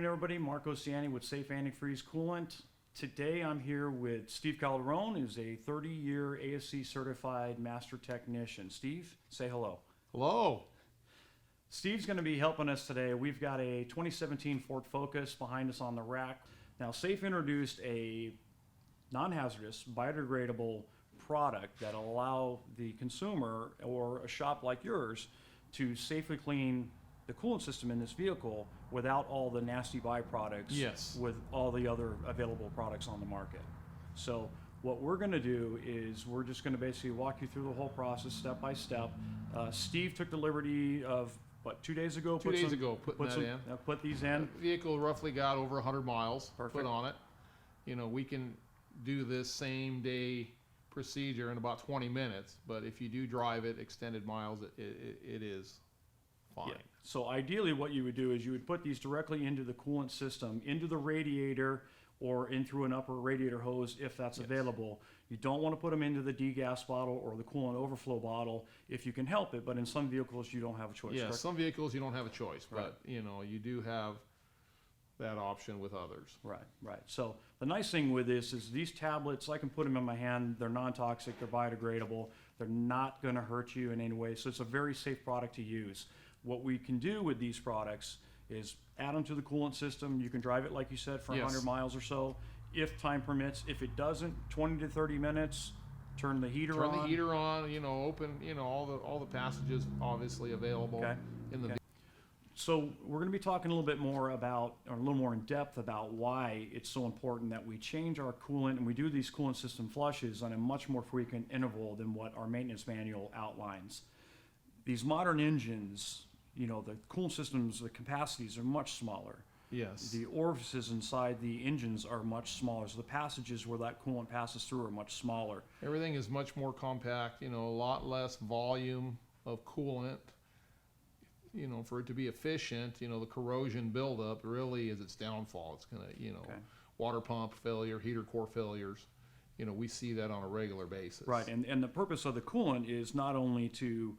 afternoon, everybody. Mark Owsiany with Safe Antifreeze Coolant. Today I'm here with Steve Calderon, who's a 30-year ASE certified master technician. Steve, say hello. Hello. Steve's going to be helping us today. We've got a 2017 Ford Focus behind us on the rack. Now, Safe introduced a non-hazardous, biodegradable product that will allow the consumer or a shop like yours to safely clean the coolant system in this vehicle without all the nasty byproducts. Yes. With all the other available products on the market. So what we're going to do is we're just going to basically walk you through the whole process step by step. Steve took the liberty of, what, 2 days ago? Putting that in. Put these in. The vehicle roughly got over 100 miles Perfect. put on it. You know, we can do this same day procedure in about 20 minutes, but if you do drive it extended miles, it is fine. Yeah. So ideally what you would do is you would put these directly into the coolant system, into the radiator, or in through an upper radiator hose if that's available. You don't want to put them into the degas bottle or the coolant overflow bottle if you can help it, but in some vehicles you don't have a choice. Yeah, correct? some vehicles you don't have a choice, Right. but you know, you do have that option with others. Right, right. So the nice thing with this is these tablets, I can put them in my hand, they're non-toxic, they're biodegradable, they're not going to hurt you in any way, so it's a very safe product to use. What we can do with these products is add them to the coolant system. You can drive it, like you said, for 100 miles or so, if time permits. If it doesn't, 20 to 30 minutes, turn the heater on. Turn the heater on, you know, open, you know, all the passages obviously available in the Okay. So we're going to be talking a little bit more about, or a little more in depth about why it's so important that we change our coolant and we do these coolant system flushes on a much more frequent interval than what our maintenance manual outlines. These modern engines, you know, the coolant systems, the capacities are much smaller. Yes. The orifices inside the engines are much smaller, so the passages where that coolant passes through are much smaller. Everything is much more compact, you know, a lot less volume of coolant. You know, for it to be efficient, you know, the corrosion buildup really is its downfall. It's going to, you know, water pump failure, heater core failures. You know, we see that on a regular basis. Right, and the purpose of the coolant is not only to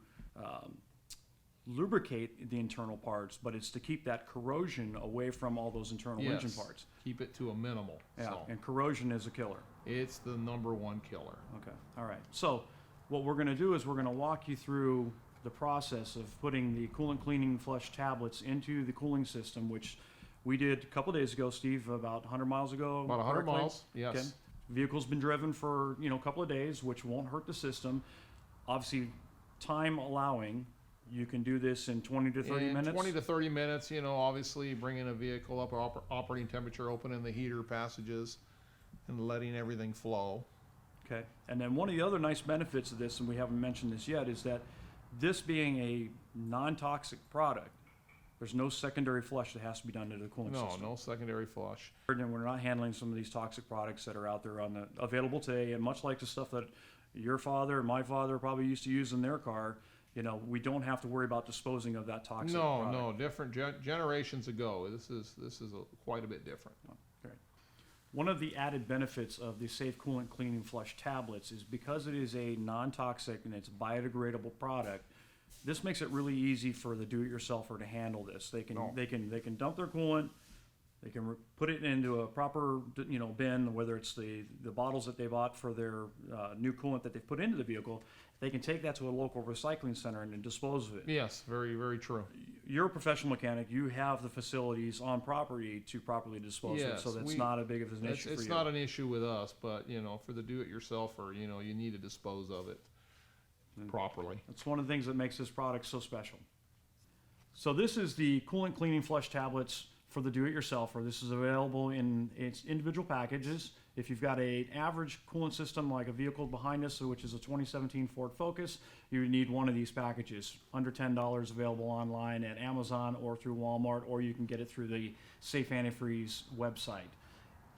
lubricate the internal parts, but it's to keep that corrosion away from all those internal engine parts. Keep it to a minimal. Yeah, So and corrosion is a killer. it's the #1 killer. Okay, all right. So what we're going to do is we're going to walk you through the process of putting the coolant cleaning flush tablets into the cooling system, which we did a couple days ago, Steve, about 100 miles ago. About 100 correctly? miles, yes. Okay. Vehicle's been driven for, you know, a couple of days, which won't hurt the system. Obviously, time allowing, you can do this in 20 to 30 In minutes. 20 to 30 minutes, you know, obviously bringing a vehicle up, operating temperature, opening the heater passages, and letting everything flow. Okay. And then one of the other nice benefits of this, and we haven't mentioned this yet, is that this being a non-toxic product, there's no secondary flush that has to be done to the cooling system. No secondary flush. And we're not handling some of these toxic products that are out there on the available today, and much like the stuff that your father and my father probably used to use in their car, you know, we don't have to worry about disposing of that toxic product. No, different generations ago. This is quite a bit different. Okay. One of the added benefits of the Safe Coolant Cleaning Flush tablets is because it is a non-toxic and it's a biodegradable product. This makes it really easy for the do-it-yourselfer to handle this. They can dump their coolant, they can put it into a proper, you know, bin, whether it's the bottles that they bought for their new coolant that they've put into the vehicle. They can take that to a local recycling center and dispose of it. Yes, very, very true. You're a professional mechanic. You have the facilities on property to properly dispose of it, so that's not a big of an issue for you. It's not an issue with us, but you know, for the do-it-yourselfer, you know, you need to dispose of it properly. That's one of the things that makes this product so special. So this is the coolant cleaning flush tablets for the do-it-yourselfer. This is available in its individual packages. If you've got an average coolant system like a vehicle behind us, which is a 2017 Ford Focus, you would need one of these packages. Under $10, available online at Amazon or through Walmart, or you can get it through the Safe Antifreeze website.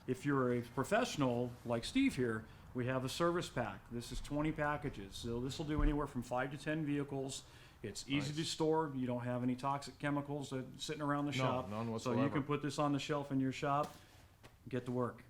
If you're a professional like Steve here, we have a service pack. This is 20 packages. So this will do anywhere from 5 to 10 vehicles. It's easy to store. You don't have any toxic chemicals sitting around the shop. None So whatsoever. you can put this on the shelf in your shop, get to work.